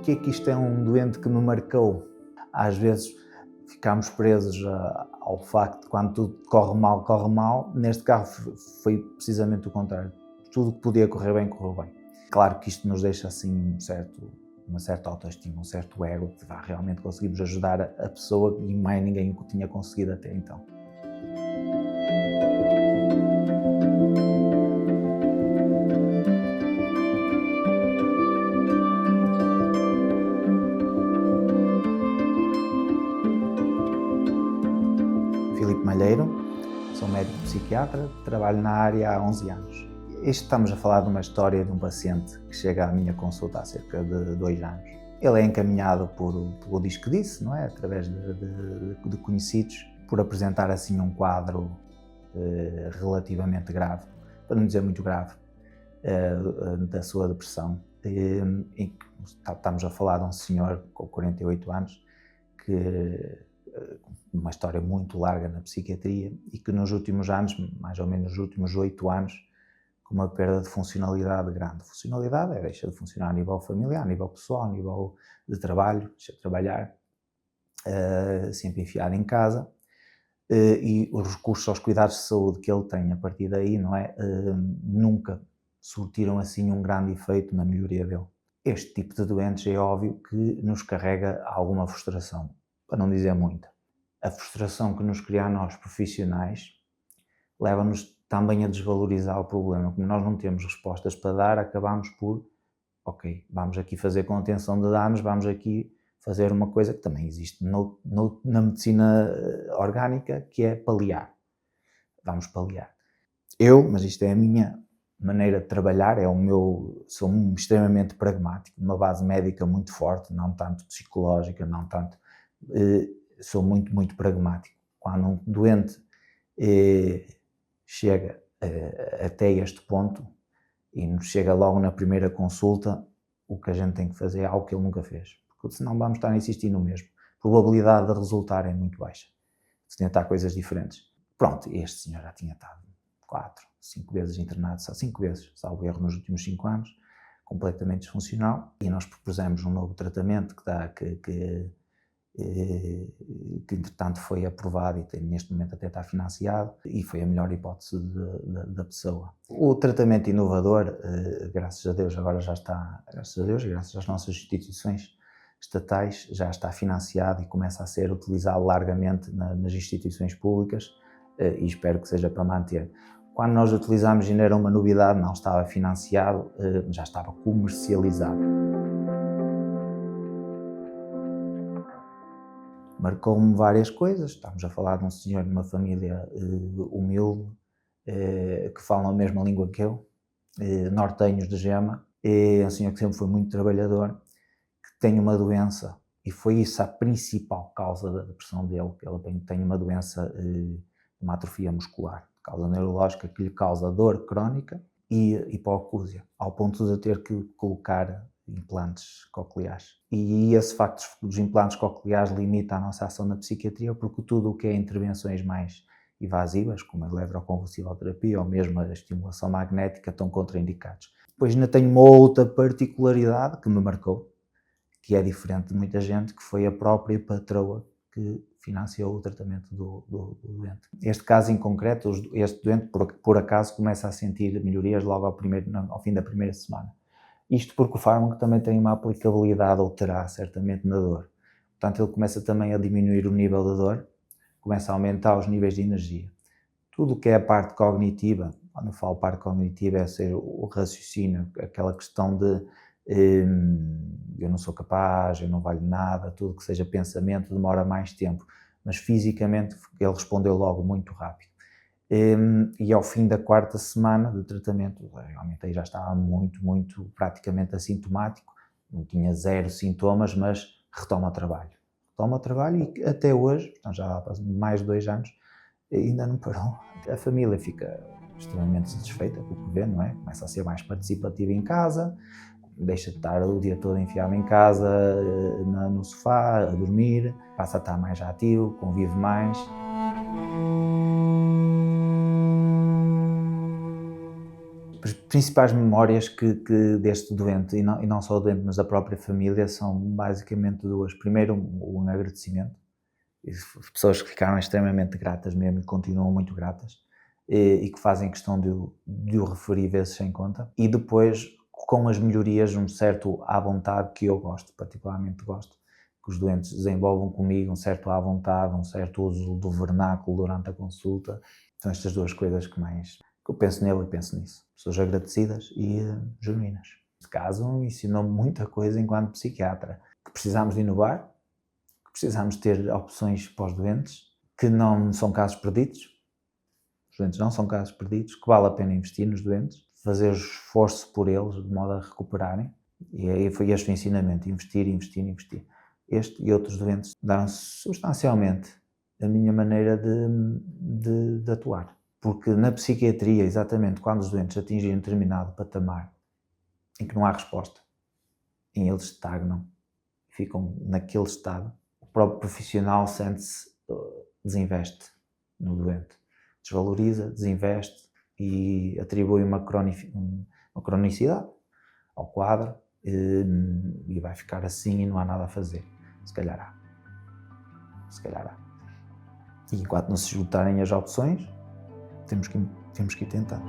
Porquê que isto é um doente que me marcou? Às vezes ficamos presos ao facto de quando tudo corre mal, corre mal. Neste caso foi precisamente o contrário. Tudo que podia correr bem, correu bem. Claro que isto nos deixa assim uma certa autoestima, um certo ego, que realmente conseguimos ajudar a pessoa e mais ninguém o tinha conseguido até então. Filipe Malheiro, sou médico psiquiatra, trabalho na área há 11 anos. Estamos a falar de uma história de um paciente que chega à minha consulta há cerca de 2 anos. Ele é encaminhado pelo Diz que Disse, não é? Através de conhecidos, por apresentar assim um quadro relativamente grave, para não dizer muito grave, da sua depressão. Estamos a falar de um senhor com 48 anos que uma história muito larga na psiquiatria e que nos últimos anos, mais ou menos nos últimos 8 anos, com uma perda de funcionalidade grande. Funcionalidade é deixa de funcionar a nível familiar, a nível pessoal, a nível de trabalho, deixa de trabalhar, sempre enfiado em casa, e os recursos aos cuidados de saúde que ele tem a partir daí, não é, nunca surtiram assim um grande efeito na melhoria dele. Este tipo de doentes é óbvio que nos carrega alguma frustração, para não dizer muita. A frustração que nos cria a nós profissionais leva-nos também a desvalorizar o problema. Como nós não temos respostas para dar, acabamos por, ok, vamos aqui fazer contenção de danos, vamos aqui fazer uma coisa que também existe na medicina orgânica, que é paliar. Vamos paliar. Mas isto é a minha maneira de trabalhar, sou extremamente pragmático, uma base médica muito forte, não tanto psicológica, não tanto, sou muito, muito pragmático. Quando um doente chega até este ponto e nos chega logo na primeira consulta, o que a gente tem que fazer é algo que ele nunca fez, porque senão vamos estar a insistir no mesmo. A probabilidade de resultar é muito baixa, se tentar coisas diferentes. Pronto, este senhor já tinha estado 4, 5 vezes internado, só 5 vezes, salvo erro, nos últimos 5 anos, completamente disfuncional, e nós propusemos um novo tratamento que entretanto foi aprovado e neste momento até está financiado, e foi a melhor hipótese da pessoa. O tratamento inovador, graças a Deus, agora já está, graças a Deus e graças às nossas instituições estatais, já está financiado e começa a ser utilizado largamente nas instituições públicas, e espero que seja para manter. Quando nós utilizamos ainda era uma novidade, não estava financiado, já estava comercializado. Marcou-me várias coisas. Estamos a falar de um senhor de uma família humilde, que fala a mesma língua que eu, nortenhos de Gema. É um senhor que sempre foi muito trabalhador, que tem uma doença, e foi isso a principal causa da depressão dele, que ele tem uma doença, uma atrofia muscular, causa neurológica, que lhe causa dor crónica e hipoacúsia, ao ponto de ter que colocar implantes cocleares. E esse facto dos implantes cocleares limita a nossa ação na psiquiatria, porque tudo o que é intervenções mais invasivas, como a eletroconvulsivoterapia ou mesmo a estimulação magnética, estão contraindicados. Depois ainda tenho uma outra particularidade que me marcou, que é diferente de muita gente, que foi a própria patroa que financiou o tratamento do doente. Este caso em concreto, este doente por acaso começa a sentir melhorias logo ao fim da primeira semana. Isto porque o fármaco também tem uma aplicabilidade, ou terá certamente, na dor. Portanto, ele começa também a diminuir o nível da dor, começa a aumentar os níveis de energia. Tudo o que é a parte cognitiva, quando eu falo parte cognitiva, é ser o raciocínio, aquela questão de eu não sou capaz, eu não valho nada, tudo que seja pensamento demora mais tempo, mas fisicamente ele respondeu logo muito rápido. E ao fim da 4ª semana de tratamento, realmente aí já estava muito praticamente assintomático, não tinha 0 sintomas, mas retoma o trabalho. Retoma o trabalho e até hoje, já há mais de 2 anos, ainda não parou. A família fica extremamente satisfeita com o que vê, não é? Começa a ser mais participativa em casa, deixa de estar o dia todo enfiado em casa, no sofá, a dormir, passa a estar mais ativo, convive mais. As principais memórias que deste doente, e não só o doente, mas da própria família, são basicamente duas. Primeiro, um agradecimento. Pessoas que ficaram extremamente gratas mesmo e continuam muito gratas, e que fazem questão de o referir vezes sem conta. E depois, com as melhorias, um certo à vontade que eu gosto, particularmente gosto, que os doentes desenvolvam comigo um certo à vontade, um certo uso do vernáculo durante a consulta. São estas duas coisas que eu penso nele e penso nisso. Pessoas agradecidas e genuínas. Neste caso, ensinou-me muita coisa enquanto psiquiatra, que precisamos de inovar, que precisamos ter opções para os doentes, que não são casos perdidos. Os doentes não são casos perdidos, que vale a pena investir nos doentes, fazer o esforço por eles, de modo a recuperarem. E aí foi este o ensinamento: investir, investir, investir. Este e outros doentes mudaram substancialmente a minha maneira de atuar. Porque na psiquiatria, exatamente quando os doentes atingem um determinado patamar em que não há resposta, em eles estagnam, ficam naquele estado, o próprio profissional sente-se, desinveste no doente, desvaloriza, desinveste e atribui uma cronicidade ao quadro, e vai ficar assim e não há nada a fazer. Se calhar há. Se calhar há. E enquanto não se esgotarem as opções, temos que ir tentando.